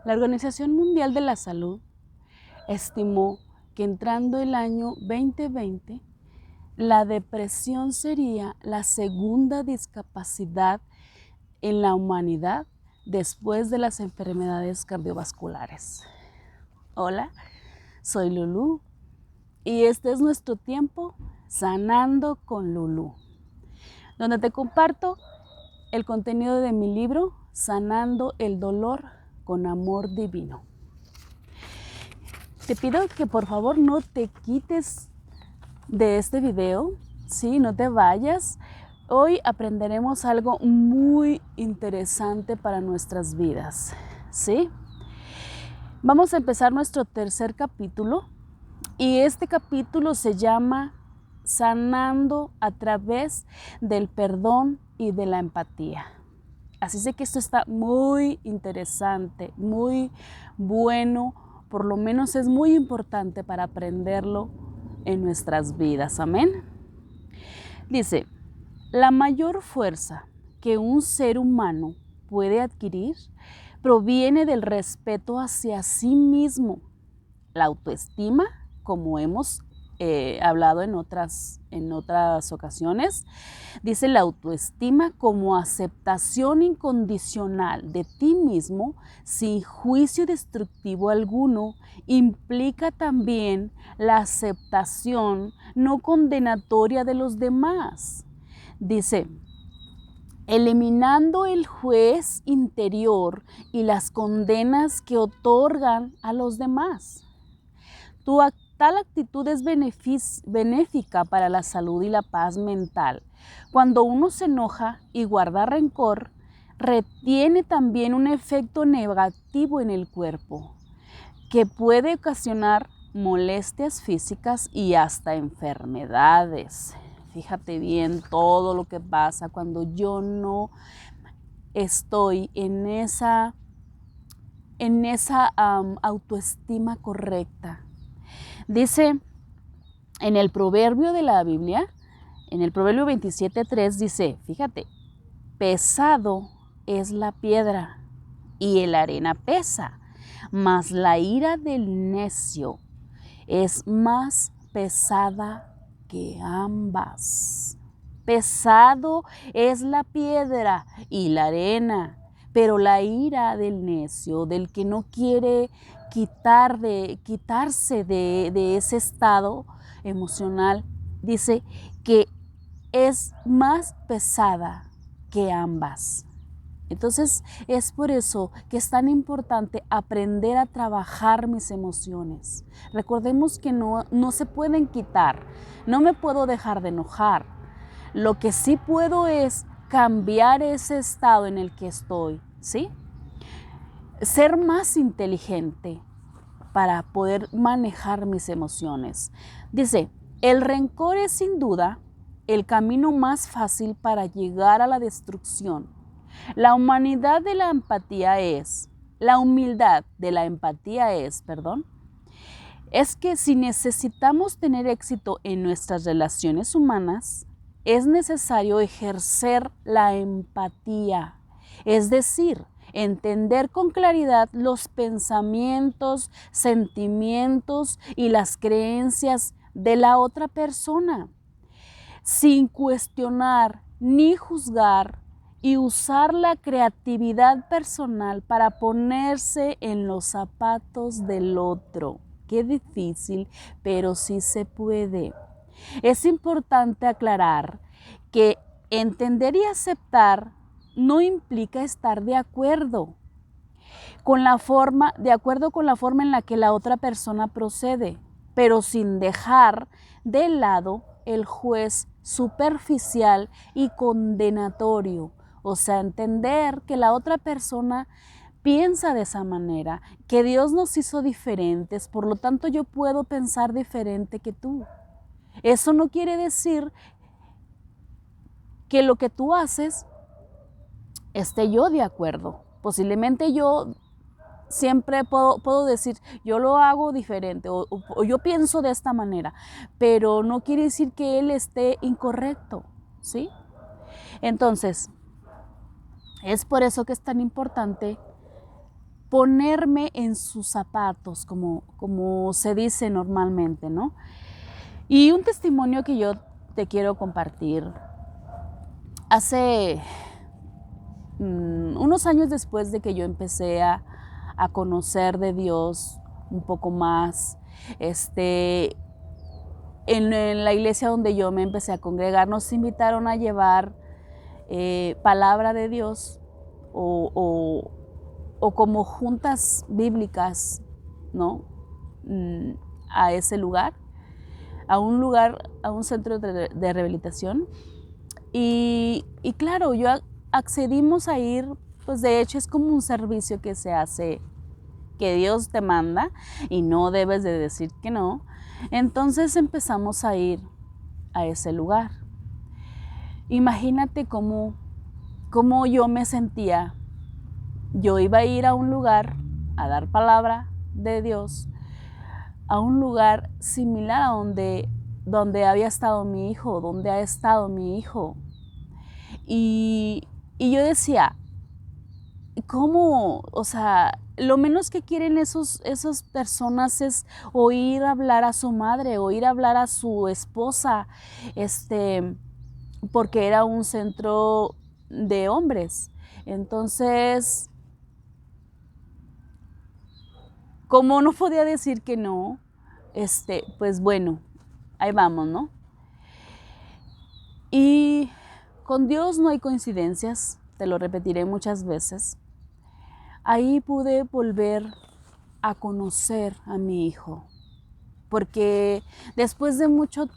La Organización Mundial de la Salud estimó que entrando el año 2020, la depresión sería la segunda discapacidad en la humanidad después de las enfermedades cardiovasculares. Hola, soy Lulú y este es nuestro tiempo Sanando con Lulú, donde te comparto el contenido de mi libro Sanando el dolor con amor divino. Te pido que por favor no te quites de este video, ¿sí? No te vayas. Hoy aprenderemos algo muy interesante para nuestras vidas, ¿sí? Vamos a empezar nuestro tercer capítulo y este capítulo se llama Sanando a través del perdón y de la empatía. Así sé que esto está muy interesante, muy bueno, por lo menos es muy importante para aprenderlo en nuestras vidas. Amén. Dice, la mayor fuerza que un ser humano puede adquirir proviene del respeto hacia sí mismo, la autoestima, como hemos hablado en otras ocasiones. Dice la autoestima como aceptación incondicional de ti mismo sin juicio destructivo alguno, implica también la aceptación no condenatoria de los demás. Dice, eliminando el juez interior y las condenas que otorgan a los demás. Tal actitud es benéfica para la salud y la paz mental. Cuando uno se enoja y guarda rencor, retiene también un efecto negativo en el cuerpo, que puede ocasionar molestias físicas y hasta enfermedades. Fíjate bien todo lo que pasa cuando yo no estoy en esa autoestima correcta. Dice en el proverbio de la Biblia, en el proverbio 27:3 dice, fíjate, pesado es la piedra y la arena pesa, mas la ira del necio es más pesada que ambas. Pesado es la piedra y la arena, pero la ira del necio, del que no quiere quitarse de ese estado emocional, dice que es más pesada que ambas. Entonces es por eso que es tan importante aprender a trabajar mis emociones. Recordemos que no se pueden quitar, no me puedo dejar de enojar. Lo que sí puedo es cambiar ese estado en el que estoy, ¿sí? Ser más inteligente para poder manejar mis emociones. Dice, el rencor es sin duda el camino más fácil para llegar a la destrucción. La humildad de la empatía es que si necesitamos tener éxito en nuestras relaciones humanas, es necesario ejercer la empatía, es decir, entender con claridad los pensamientos, sentimientos y las creencias de la otra persona, sin cuestionar ni juzgar, y usar la creatividad personal para ponerse en los zapatos del otro. Qué difícil, pero sí se puede. Es importante aclarar que entender y aceptar no implica estar de acuerdo con la forma en la que la otra persona procede, pero sin dejar de lado el juez superficial y condenatorio. O sea, entender que la otra persona piensa de esa manera, que Dios nos hizo diferentes, por lo tanto yo puedo pensar diferente que tú. Eso no quiere decir que lo que tú haces esté yo de acuerdo. Posiblemente yo siempre puedo decir, yo lo hago diferente o yo pienso de esta manera, pero no quiere decir que él esté incorrecto, ¿sí? Entonces, es por eso que es tan importante ponerme en sus zapatos, como se dice normalmente, ¿no? Y un testimonio que yo te quiero compartir. Hace unos años después de que yo empecé a conocer de Dios un poco más, en la iglesia donde yo me empecé a congregar, nos invitaron a llevar palabra de Dios o como juntas bíblicas, ¿no? A ese lugar, a un centro de rehabilitación. Y claro, accedimos a ir, pues de hecho es como un servicio que se hace, que Dios te manda y no debes de decir que no. Entonces empezamos a ir a ese lugar. Imagínate cómo yo me sentía. Yo iba a ir a un lugar a dar palabra de Dios, a un lugar similar a donde había estado mi hijo, donde ha estado mi hijo. Y yo decía, ¿cómo? O sea, lo menos que quieren esas personas es oír hablar a su madre, oír hablar a su esposa, porque era un centro de hombres. Entonces, como no podía decir que no, pues bueno, ahí vamos, ¿no? Y con Dios no hay coincidencias, te lo repetiré muchas veces. Ahí pude volver a conocer a mi hijo, porque después de mucho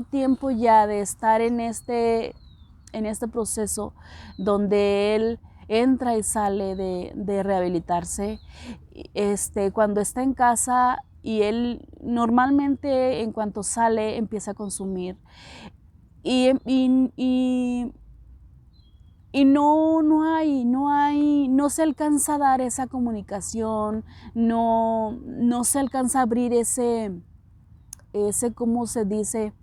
tiempo ya de estar en este proceso donde él entra y sale de rehabilitarse, cuando está en casa y él normalmente en cuanto sale empieza a consumir y no se alcanza a dar esa comunicación, no se alcanza a abrir ese ¿cómo se dice?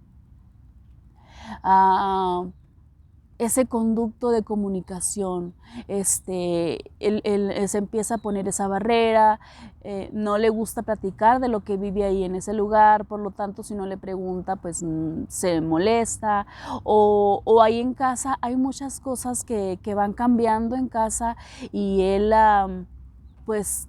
Ese conducto de comunicación. Él se empieza a poner esa barrera, no le gusta platicar de lo que vive ahí en ese lugar, por lo tanto si no le pregunta pues se molesta, o ahí en casa hay muchas cosas que van cambiando en casa y él pues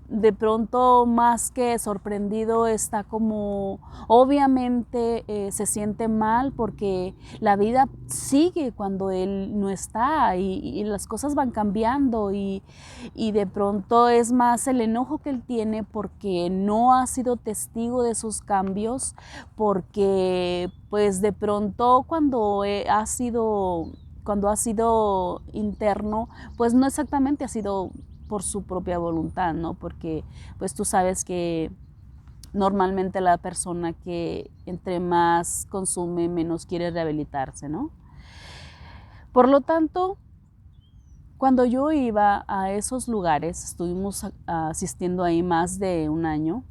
de pronto más que sorprendido está como obviamente se siente mal porque la vida sigue cuando él no está y las cosas van cambiando y de pronto es más el enojo que él tiene porque no ha sido testigo de esos cambios, porque pues de pronto cuando ha sido interno, pues no exactamente ha sido por su propia voluntad, ¿no? Porque pues tú sabes que normalmente la persona que entre más consume, menos quiere rehabilitarse, ¿no? Por lo tanto, cuando yo iba a esos lugares, estuvimos asistiendo ahí más de un año,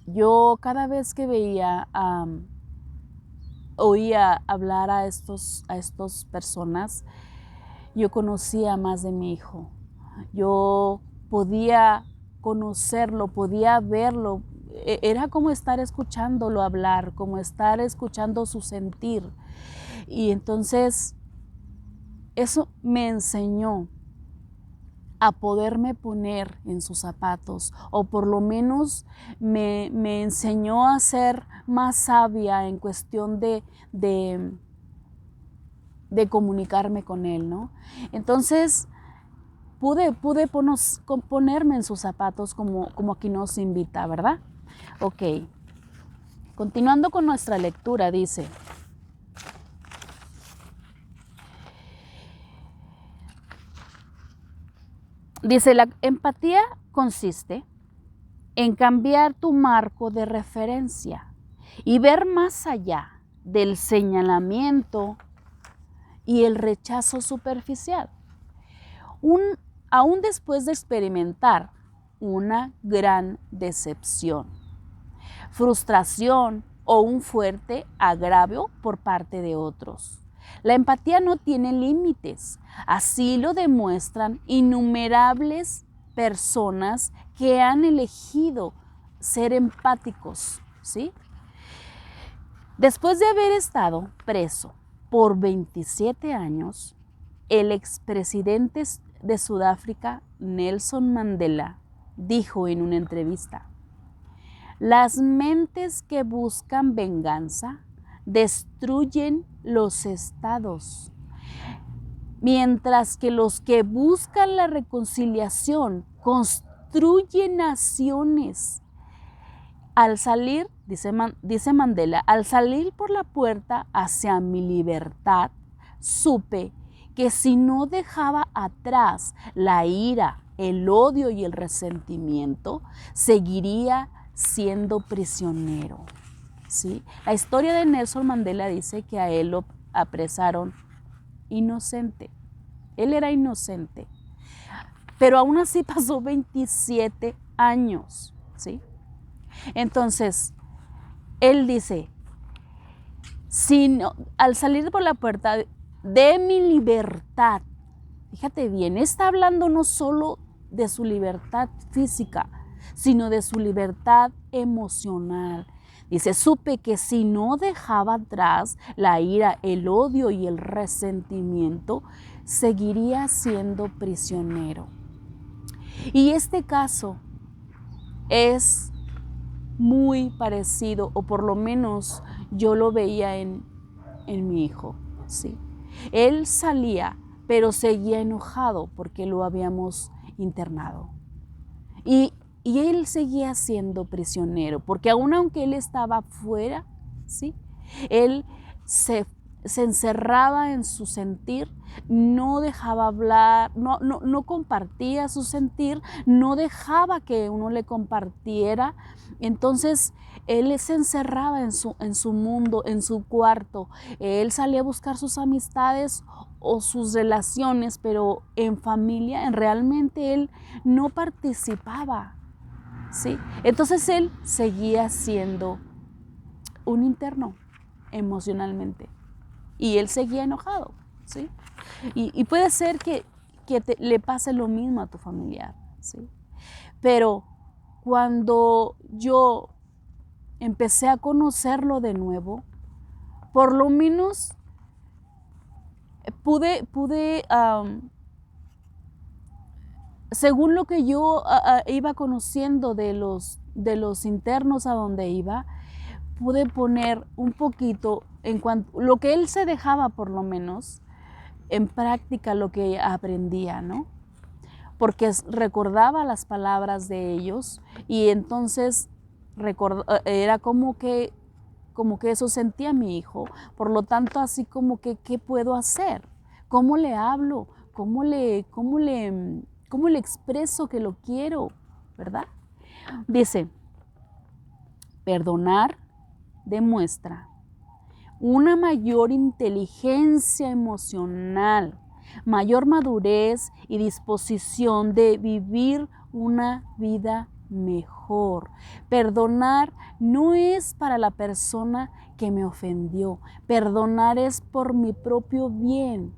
yo cada vez que oía hablar a estos personas, yo conocía más de mi hijo. Yo podía conocerlo, podía verlo. Era como estar escuchándolo hablar, como estar escuchando su sentir. Y entonces eso me enseñó a poderme poner en sus zapatos, o por lo menos me enseñó a ser más sabia en cuestión de comunicarme con él, ¿no? Entonces pude ponerme en sus zapatos como aquí nos invita, ¿verdad? Ok, continuando con nuestra lectura, dice: la empatía consiste en cambiar tu marco de referencia y ver más allá del señalamiento y el rechazo superficial. Aún después de experimentar una gran decepción, frustración o un fuerte agravio por parte de otros. La empatía no tiene límites. Así lo demuestran innumerables personas que han elegido ser empáticos, ¿sí? Después de haber estado preso por 27 años, el expresidente de Sudáfrica, Nelson Mandela, dijo en una entrevista: las mentes que buscan venganza destruyen los estados, mientras que los que buscan la reconciliación construyen naciones. Al salir, dice Mandela, al salir por la puerta hacia mi libertad, supe que si no dejaba atrás la ira, el odio y el resentimiento, seguiría siendo prisionero. ¿Sí? La historia de Nelson Mandela dice que a él lo apresaron inocente. Él era inocente, pero aún así pasó 27 años, ¿sí? Entonces, él dice, al salir por la puerta de mi libertad, fíjate bien, está hablando no solo de su libertad física, sino de su libertad emocional. Dice, supe que si no dejaba atrás la ira, el odio y el resentimiento, seguiría siendo prisionero. Y este caso es muy parecido, o por lo menos yo lo veía en mi hijo, ¿sí? Él salía, pero seguía enojado porque lo habíamos internado. Y él seguía siendo prisionero, porque aunque él estaba fuera, ¿sí? Él se encerraba en su sentir, no dejaba hablar, no compartía su sentir, no dejaba que uno le compartiera. Entonces él se encerraba en su mundo, en su cuarto. Él salía a buscar sus amistades o sus relaciones, pero en familia, realmente él no participaba, ¿sí? Entonces él seguía siendo un interno emocionalmente y él seguía enojado, ¿sí? Y puede ser que le pase lo mismo a tu familiar, ¿sí? Pero cuando yo empecé a conocerlo de nuevo, por lo menos pude según lo que yo iba conociendo de los internos a donde iba, pude poner un poquito en cuanto lo que él se dejaba, por lo menos en práctica, lo que aprendía, ¿no? Porque recordaba las palabras de ellos y entonces era como que eso sentía mi hijo. Por lo tanto, así como que, ¿qué puedo hacer? ¿Cómo le hablo? ¿Cómo le expreso que lo quiero? ¿Verdad? Dice, perdonar demuestra una mayor inteligencia emocional, mayor madurez y disposición de vivir una vida mejor. Perdonar no es para la persona que me ofendió, perdonar es por mi propio bien.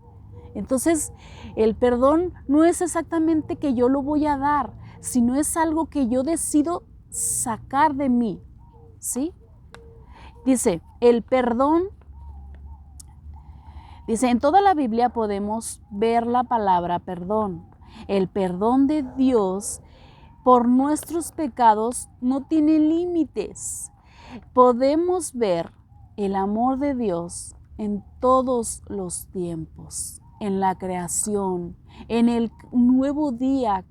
Entonces, el perdón no es exactamente que yo lo voy a dar, sino es algo que yo decido sacar de mí, ¿sí? Dice, el perdón, dice, en toda la Biblia podemos ver la palabra perdón. El perdón de Dios por nuestros pecados no tiene límites. Podemos ver el amor de Dios en todos los tiempos, en la creación, en el nuevo día,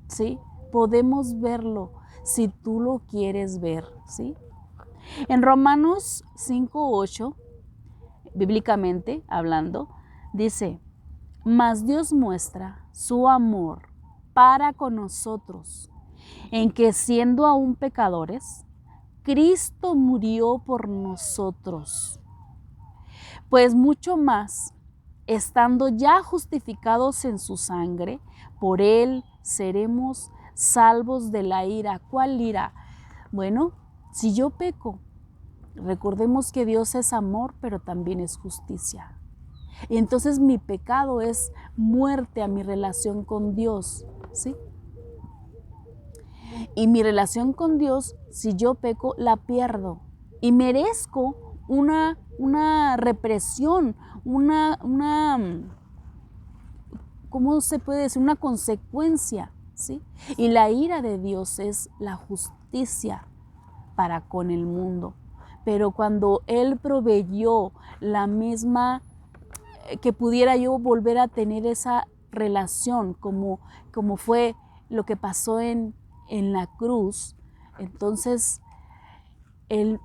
¿sí? Podemos verlo si tú lo quieres ver, ¿sí? En Romanos 5:8, bíblicamente hablando, dice, mas Dios muestra su amor para con nosotros, en que siendo aún pecadores, Cristo murió por nosotros. Pues mucho más, estando ya justificados en su sangre, por Él seremos salvos de la ira. ¿Cuál ira? Bueno, si yo peco, recordemos que Dios es amor, pero también es justicia. Y entonces mi pecado es muerte a mi relación con Dios, ¿sí? Y mi relación con Dios, si yo peco, la pierdo. Y merezco una represión, ¿cómo se puede decir? Una consecuencia, ¿sí? Y la ira de Dios es la justicia para con el mundo. Pero cuando Él proveyó la misma, que pudiera yo volver a tener esa relación como fue lo que pasó en la cruz, entonces Él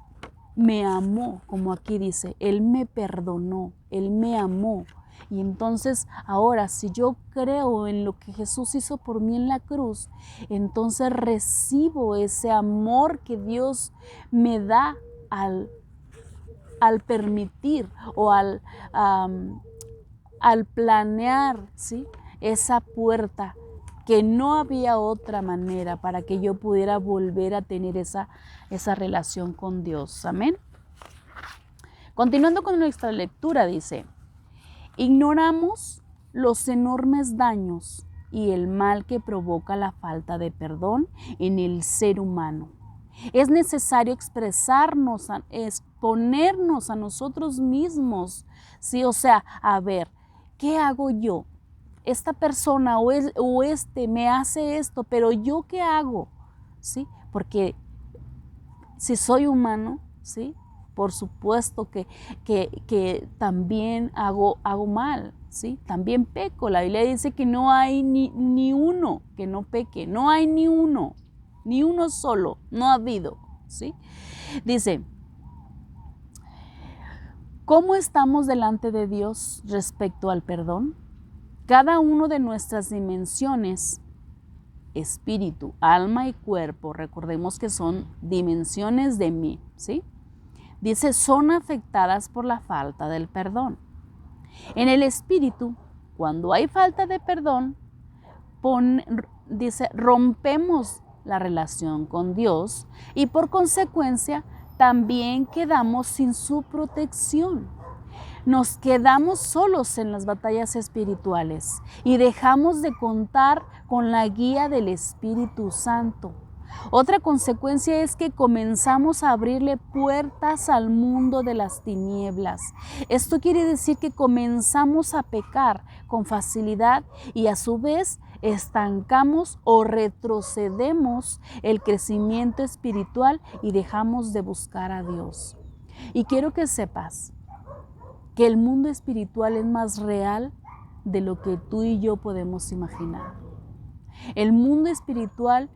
me amó, como aquí dice, Él me perdonó, Él me amó. Y entonces ahora, si yo creo en lo que Jesús hizo por mí en la cruz, entonces recibo ese amor que Dios me da al permitir o al planear, ¿sí?, esa puerta, que no había otra manera para que yo pudiera volver a tener esa relación con Dios. Amén. Continuando con nuestra lectura, dice: ignoramos los enormes daños y el mal que provoca la falta de perdón en el ser humano. Es necesario expresarnos, exponernos a nosotros mismos, ¿sí? O sea, a ver, ¿qué hago yo? Esta persona o este me hace esto, pero ¿yo qué hago? ¿Sí? Porque si soy humano, ¿sí?, por supuesto que también hago mal, ¿sí? También peco. La Biblia dice que no hay ni uno que no peque, no hay ni uno solo, no ha habido, ¿sí? Dice: ¿cómo estamos delante de Dios respecto al perdón? Cada uno de nuestras dimensiones, espíritu, alma y cuerpo, recordemos que son dimensiones de mí, ¿sí?, dice, son afectadas por la falta del perdón. En el espíritu, cuando hay falta de perdón, dice, rompemos la relación con Dios y por consecuencia también quedamos sin su protección. Nos quedamos solos en las batallas espirituales y dejamos de contar con la guía del Espíritu Santo. Otra consecuencia es que comenzamos a abrirle puertas al mundo de las tinieblas. Esto quiere decir que comenzamos a pecar con facilidad y a su vez estancamos o retrocedemos el crecimiento espiritual y dejamos de buscar a Dios. Y quiero que sepas que el mundo espiritual es más real de lo que tú y yo podemos imaginar. El mundo espiritual,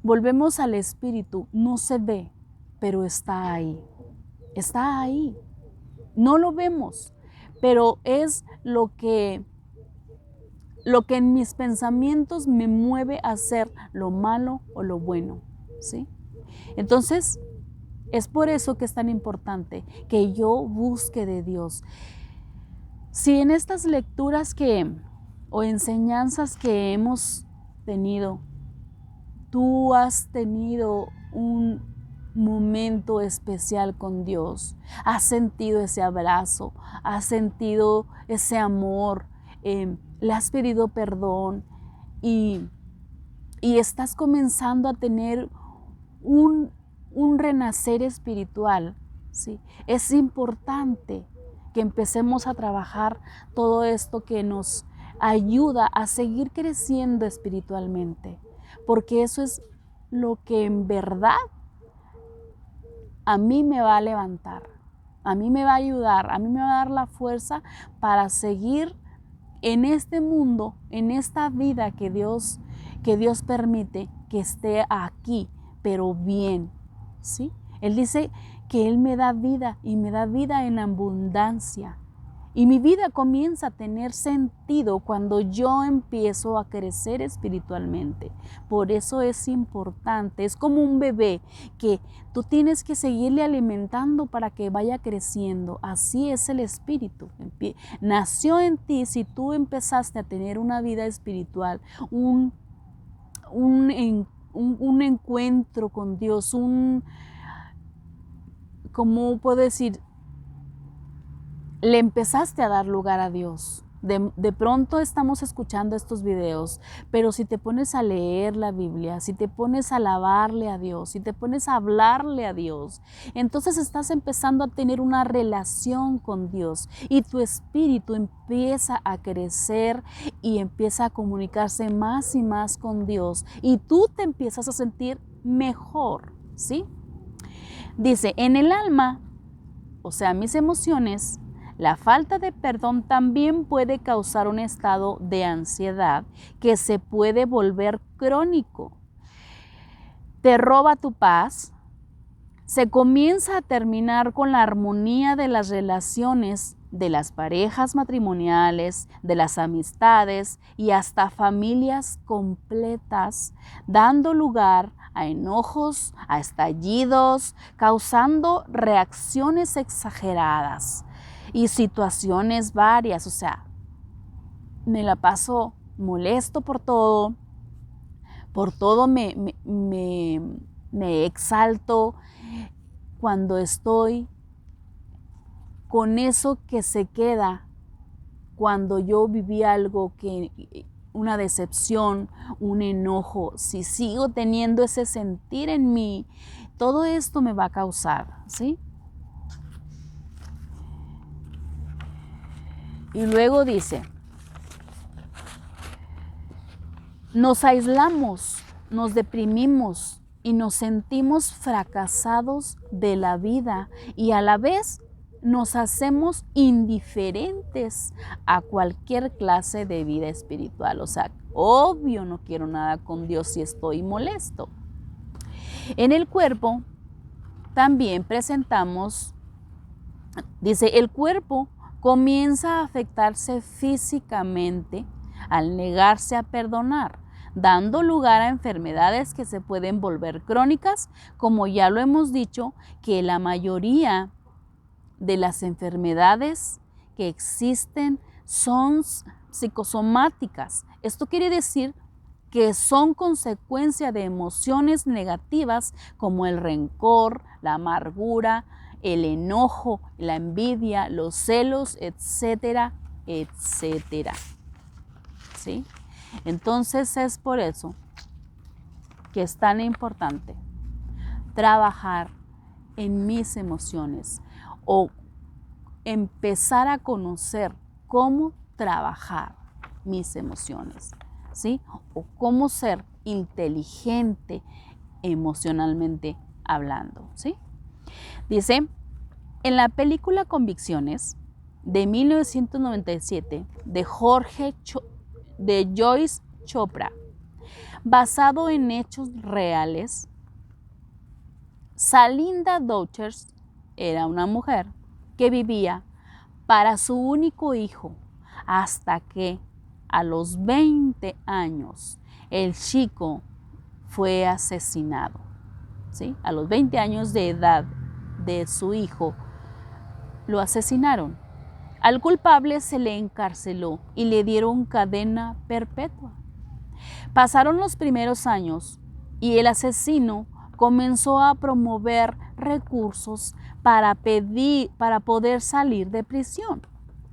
volvemos al espíritu, no se ve, pero está ahí. Está ahí. No lo vemos, pero es lo que en mis pensamientos me mueve a hacer lo malo o lo bueno, ¿sí? Entonces, es por eso que es tan importante que yo busque de Dios. Si en estas lecturas o enseñanzas que hemos tenido, tú has tenido un momento especial con Dios, has sentido ese abrazo, has sentido ese amor, le has pedido perdón y estás comenzando a tener un renacer espiritual, ¿sí? Es importante que empecemos a trabajar todo esto que nos ayuda a seguir creciendo espiritualmente, porque eso es lo que en verdad a mí me va a levantar, a mí me va a ayudar, a mí me va a dar la fuerza para seguir en este mundo, en esta vida que Dios permite que esté aquí, pero bien, ¿sí? Él dice que Él me da vida y me da vida en abundancia. Y mi vida comienza a tener sentido cuando yo empiezo a crecer espiritualmente. Por eso es importante, es como un bebé que tú tienes que seguirle alimentando para que vaya creciendo. Así es el espíritu. Nació en ti si tú empezaste a tener una vida espiritual, un encuentro con Dios, ¿cómo puedo decir? le empezaste a dar lugar a Dios. De pronto estamos escuchando estos videos, pero si te pones a leer la Biblia, si te pones a alabarle a Dios, si te pones a hablarle a Dios, entonces estás empezando a tener una relación con Dios y tu espíritu empieza a crecer y empieza a comunicarse más y más con Dios y tú te empiezas a sentir mejor, ¿sí? Dice, en el alma, o sea, mis emociones, la falta de perdón también puede causar un estado de ansiedad que se puede volver crónico. Te roba tu paz, se comienza a terminar con la armonía de las relaciones de las parejas matrimoniales, de las amistades y hasta familias completas, dando lugar a enojos, a estallidos, causando reacciones exageradas y situaciones varias. O sea, me la paso molesto por todo me exalto cuando estoy con eso que se queda cuando yo viví algo una decepción, un enojo. Si sigo teniendo ese sentir en mí, todo esto me va a causar, ¿sí? Y luego dice, nos aislamos, nos deprimimos y nos sentimos fracasados de la vida y a la vez nos hacemos indiferentes a cualquier clase de vida espiritual. O sea, obvio no quiero nada con Dios si estoy molesto. En el cuerpo también presentamos, dice, el cuerpo comienza a afectarse físicamente al negarse a perdonar, dando lugar a enfermedades que se pueden volver crónicas, como ya lo hemos dicho, que la mayoría de las enfermedades que existen son psicosomáticas. Esto quiere decir que son consecuencia de emociones negativas como el rencor, la amargura, el enojo, la envidia, los celos, etcétera, etcétera. ¿Sí? Entonces es por eso que es tan importante trabajar en mis emociones o empezar a conocer cómo trabajar mis emociones, ¿sí? O cómo ser inteligente emocionalmente hablando, ¿sí? Dice, en la película Convicciones de 1997 de Joyce Chopra, basado en hechos reales, Salinda Douchers era una mujer que vivía para su único hijo hasta que a los 20 años el chico fue asesinado. ¿Sí? A los 20 años de edad de su hijo lo asesinaron. Al culpable se le encarceló y le dieron cadena perpetua. Pasaron los primeros años y el asesino comenzó a promover recursos para poder salir de prisión,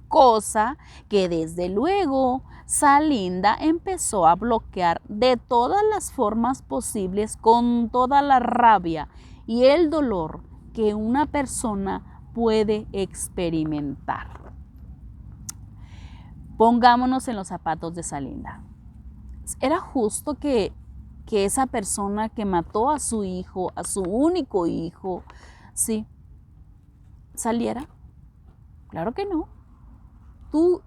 cosa que desde luego Salinda empezó a bloquear de todas las formas posibles con toda la rabia y el dolor que una persona puede experimentar. Pongámonos en los zapatos de Salinda. ¿Era justo que esa persona que mató a su hijo, a su único hijo, sí, saliera? Claro que no. ¿Tú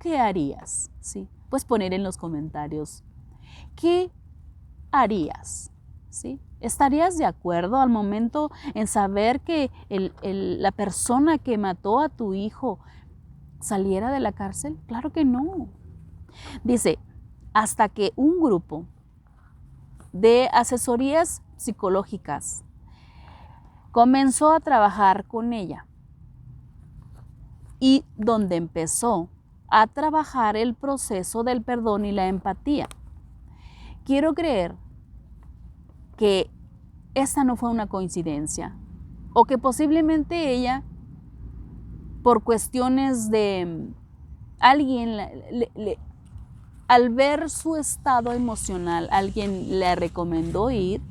qué harías? ¿Sí? Puedes poner en los comentarios. ¿Qué harías? ¿Sí? ¿Estarías de acuerdo al momento en saber que la persona que mató a tu hijo saliera de la cárcel? Claro que no. Dice, hasta que un grupo de asesorías psicológicas comenzó a trabajar con ella y donde empezó a trabajar el proceso del perdón y la empatía. Quiero creer que esta no fue una coincidencia o que posiblemente ella por cuestiones de alguien, al ver su estado emocional, alguien le recomendó ir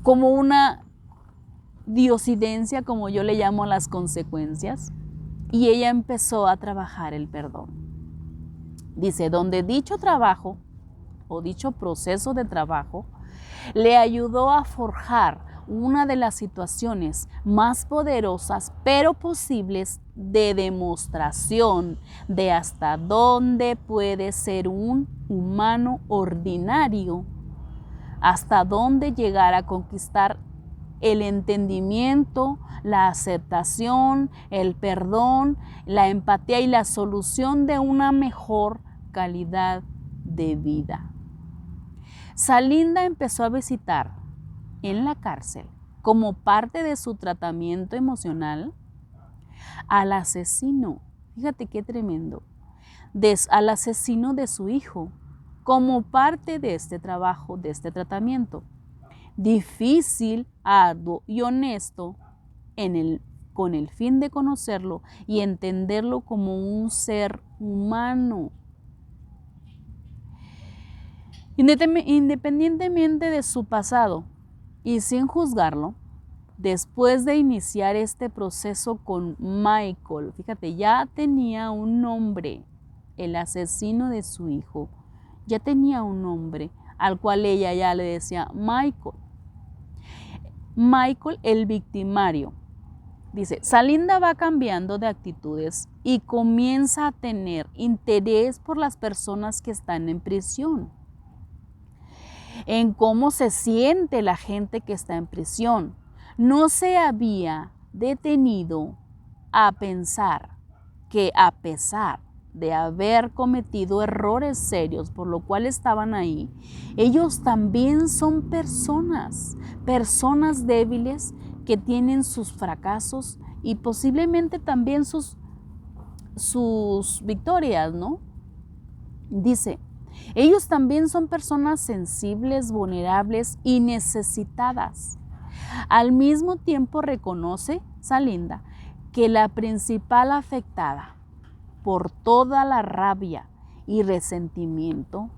como una diosidencia, como yo le llamo a las consecuencias, y ella empezó a trabajar el perdón. Dice, donde dicho trabajo o dicho proceso de trabajo le ayudó a forjar una de las situaciones más poderosas pero posibles de demostración de hasta dónde puede ser un humano ordinario, hasta dónde llegar a conquistar el entendimiento, la aceptación, el perdón, la empatía y la solución de una mejor calidad de vida. Salinda empezó a visitar en la cárcel, como parte de su tratamiento emocional, al asesino. Fíjate qué tremendo. Al asesino de su hijo, como parte de este trabajo, de este tratamiento. Difícil, arduo y honesto con el fin de conocerlo y entenderlo como un ser humano. Independientemente de su pasado y sin juzgarlo, después de iniciar este proceso con Michael, fíjate, ya tenía un nombre, el asesino de su hijo, ya tenía un nombre al cual ella ya le decía Michael. Michael, el victimario. Dice, Salinda va cambiando de actitudes y comienza a tener interés por las personas que están en prisión, en cómo se siente la gente que está en prisión. No se había detenido a pensar que a pesar de haber cometido errores serios por lo cual estaban ahí, ellos también son personas débiles que tienen sus fracasos y posiblemente también sus victorias, ¿no? Dice, ellos también son personas sensibles, vulnerables y necesitadas. Al mismo tiempo reconoce Salinda que la principal afectada por toda la rabia y resentimiento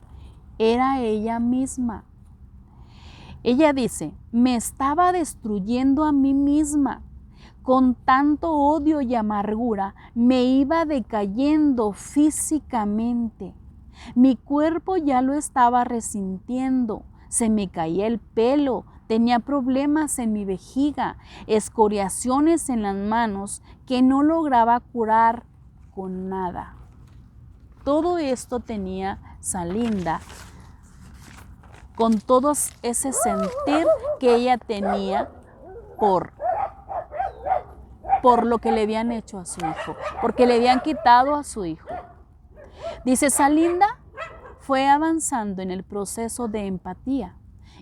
era ella misma. Ella dice, me estaba destruyendo a mí misma. Con tanto odio y amargura me iba decayendo físicamente. Mi cuerpo ya lo estaba resintiendo. Se me caía el pelo, tenía problemas en mi vejiga, escoriaciones en las manos que no lograba curar con nada. Todo esto tenía Salinda con todo ese sentir que ella tenía por lo que le habían hecho a su hijo, porque le habían quitado a su hijo. Dice, Salinda fue avanzando en el proceso de empatía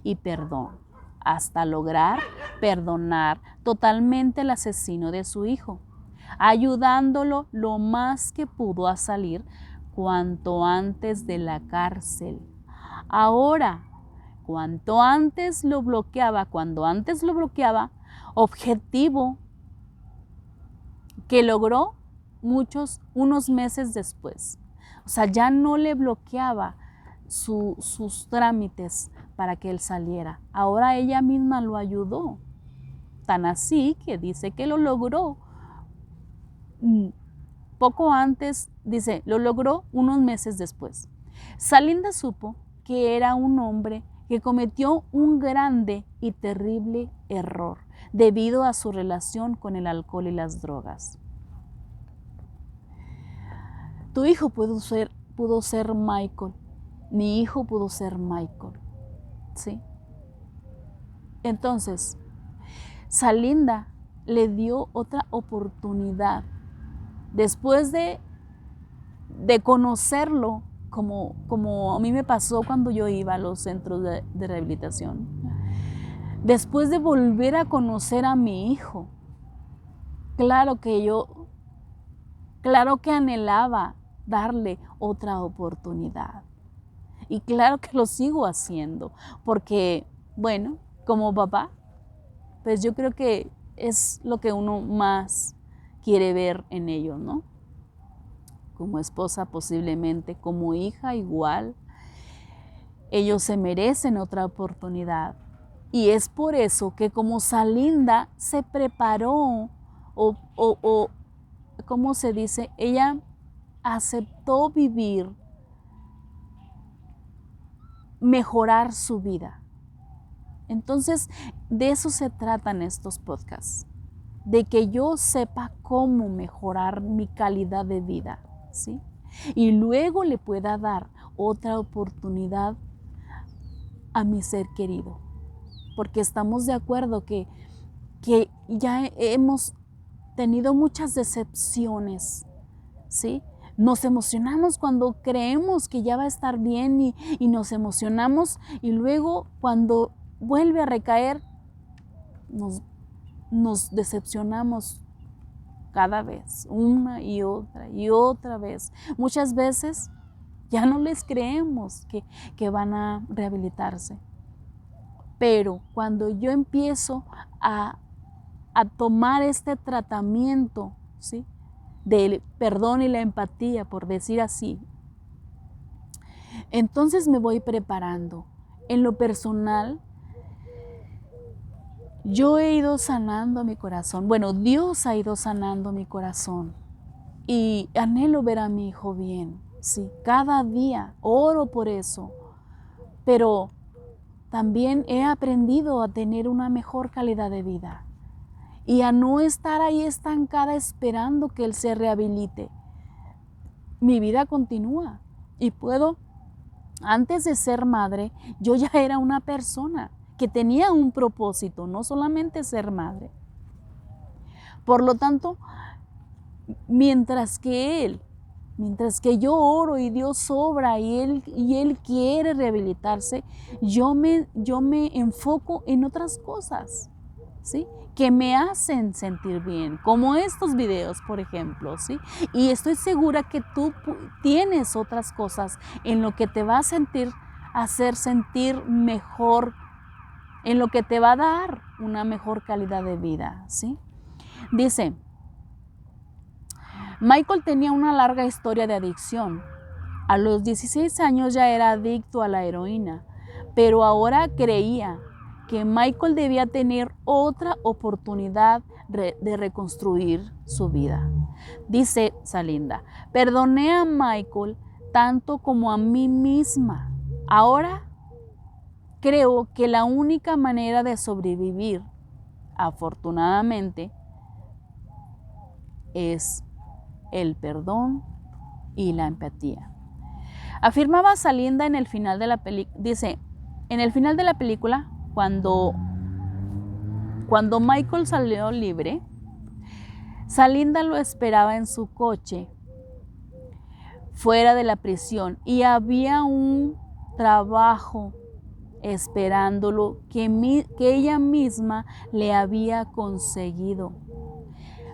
y perdón, hasta lograr perdonar totalmente al asesino de su hijo, ayudándolo lo más que pudo a salir cuanto antes de la cárcel. Ahora, cuando antes lo bloqueaba, objetivo que logró unos meses después. O sea, ya no le bloqueaba sus trámites para que él saliera. Ahora ella misma lo ayudó. Tan así que dice que lo logró. Poco antes, dice, lo logró unos meses después. Salinda supo que era un hombre que cometió un grande y terrible error debido a su relación con el alcohol y las drogas. Tu hijo pudo ser Michael. Mi hijo pudo ser Michael. ¿Sí? Entonces, Salinda le dio otra oportunidad. Después de conocerlo, como a mí me pasó cuando yo iba a los centros de rehabilitación, después de volver a conocer a mi hijo, claro que anhelaba darle otra oportunidad. Y claro que lo sigo haciendo, porque, bueno, como papá, pues yo creo que es lo que uno más quiere ver en ellos, ¿no? Como esposa posiblemente, como hija igual. Ellos se merecen otra oportunidad. Y es por eso que como Salinda se preparó o ¿cómo se dice? Ella aceptó vivir, mejorar su vida. Entonces, de eso se tratan estos podcasts, de que yo sepa cómo mejorar mi calidad de vida, ¿sí? Y luego le pueda dar otra oportunidad a mi ser querido, porque estamos de acuerdo que ya hemos tenido muchas decepciones, ¿sí? Nos emocionamos cuando creemos que ya va a estar bien y nos emocionamos, y luego cuando vuelve a recaer nos decepcionamos cada vez, una y otra vez. Muchas veces ya no les creemos que van a rehabilitarse. Pero cuando yo empiezo a tomar este tratamiento, ¿sí?, del perdón y la empatía, por decir así, entonces me voy preparando. En lo personal, yo he ido sanando mi corazón. Bueno, Dios ha ido sanando mi corazón. Y anhelo ver a mi hijo bien, sí. Cada día oro por eso. Pero también he aprendido a tener una mejor calidad de vida y a no estar ahí estancada esperando que él se rehabilite. Mi vida continúa y puedo. Antes de ser madre, yo ya era una persona que tenía un propósito, no solamente ser madre. Por lo tanto, mientras que yo oro y Dios obra y él quiere rehabilitarse, yo me enfoco en otras cosas, ¿sí?, que me hacen sentir bien, como estos videos, por ejemplo, ¿sí? Y estoy segura que tú tienes otras cosas en lo que te va a hacer sentir mejor, en lo que te va a dar una mejor calidad de vida, ¿sí? Dice, Michael tenía una larga historia de adicción. A los 16 años ya era adicto a la heroína, pero ahora creía que Michael debía tener otra oportunidad de reconstruir su vida. Dice Salinda, perdoné a Michael tanto como a mí misma. Ahora creo que la única manera de sobrevivir, afortunadamente, es el perdón y la empatía. Afirmaba Salinda en el final de la película, dice, en el final de la película, cuando Michael salió libre, Salinda lo esperaba en su coche, fuera de la prisión, y había un trabajo esperándolo que ella misma le había conseguido.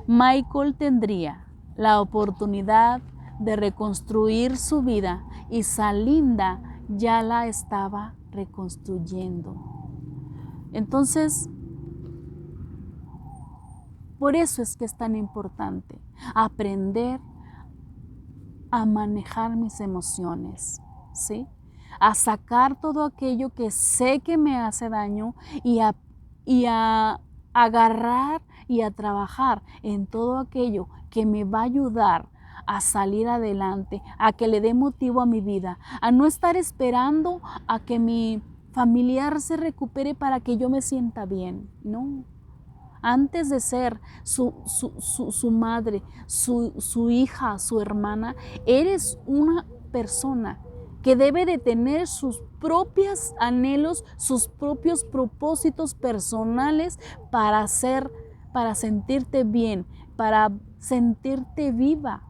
Michael tendría la oportunidad de reconstruir su vida y Salinda ya la estaba reconstruyendo. Entonces, por eso es que es tan importante aprender a manejar mis emociones, ¿sí? A sacar todo aquello que sé que me hace daño y a agarrar y a trabajar en todo aquello que me va a ayudar a salir adelante, a que le dé motivo a mi vida, a no estar esperando a que mi familiar se recupere para que yo me sienta bien, no. Antes de ser su madre, su hija, su hermana, eres una persona que debe de tener sus propios anhelos, sus propios propósitos personales para sentirte bien, para sentirte viva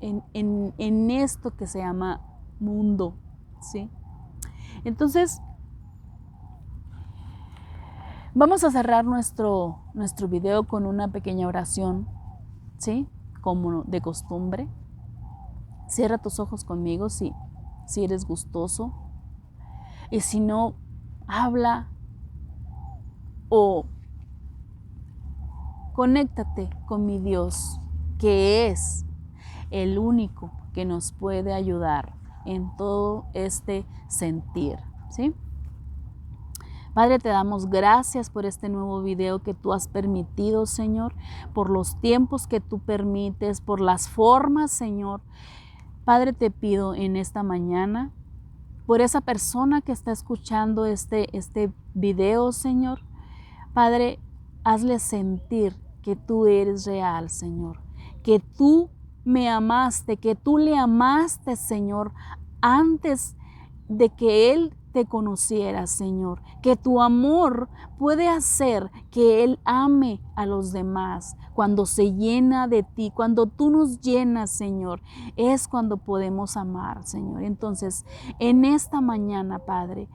en esto que se llama mundo, ¿sí? Entonces, vamos a cerrar nuestro video con una pequeña oración, ¿sí? Como de costumbre. Cierra tus ojos conmigo si eres gustoso. Y si no, habla o conéctate con mi Dios que es el único que nos puede ayudar en todo este sentir, ¿sí? Padre, te damos gracias por este nuevo video que tú has permitido, Señor, por los tiempos que tú permites, por las formas, Señor. Padre, te pido en esta mañana por esa persona que está escuchando este video, Señor. Padre, hazle sentir que tú eres real, Señor, que tú me amaste, que tú le amaste, Señor, antes de que Él te conociera, Señor, que tu amor puede hacer que Él ame a los demás. Cuando se llena de ti, cuando tú nos llenas, Señor, es cuando podemos amar, Señor. Entonces, en esta mañana, Padre,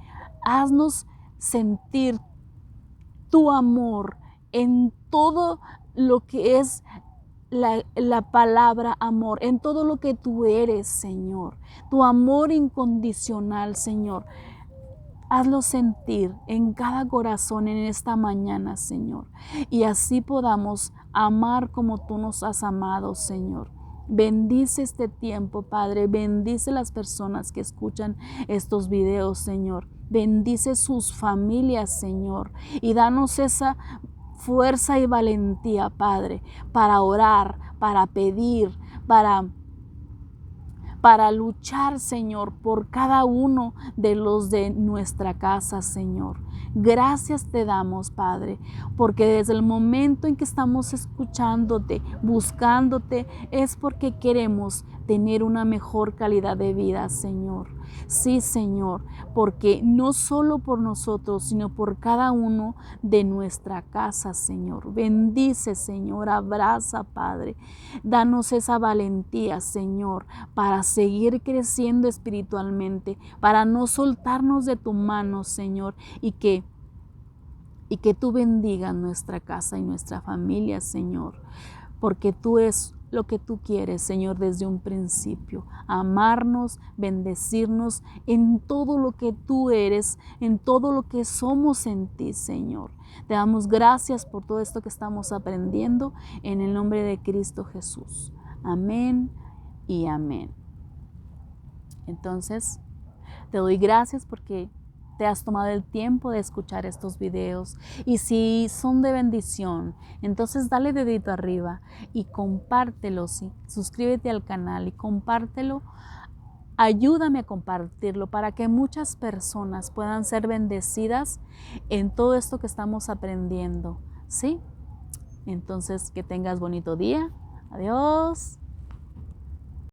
haznos sentir tu amor en todo lo que es la palabra amor, en todo lo que tú eres, Señor. Tu amor incondicional, Señor. Hazlo sentir en cada corazón en esta mañana, Señor. Y así podamos amar como tú nos has amado, Señor. Bendice este tiempo, Padre. Bendice las personas que escuchan estos videos, Señor. Bendice sus familias, Señor. Y danos esa fuerza y valentía, Padre, para orar, para pedir, para luchar, Señor, por cada uno de los de nuestra casa, Señor. Gracias te damos, Padre, porque desde el momento en que estamos escuchándote, buscándote, es porque queremos tener una mejor calidad de vida, Señor. Sí, Señor, porque no solo por nosotros, sino por cada uno de nuestra casa, Señor. Bendice, Señor, abraza, Padre. Danos esa valentía, Señor, para seguir creciendo espiritualmente, para no soltarnos de tu mano, Señor, y que tú bendigas nuestra casa y nuestra familia, Señor, porque tú es lo que tú quieres, Señor, desde un principio. Amarnos, bendecirnos en todo lo que tú eres, en todo lo que somos en ti, Señor. Te damos gracias por todo esto que estamos aprendiendo en el nombre de Cristo Jesús. Amén y amén. Entonces, te doy gracias porque te has tomado el tiempo de escuchar estos videos, y si son de bendición, entonces dale dedito arriba y compártelo, ¿sí? Suscríbete al canal y compártelo. Ayúdame a compartirlo para que muchas personas puedan ser bendecidas en todo esto que estamos aprendiendo, ¿sí? Entonces, que tengas bonito día. Adiós.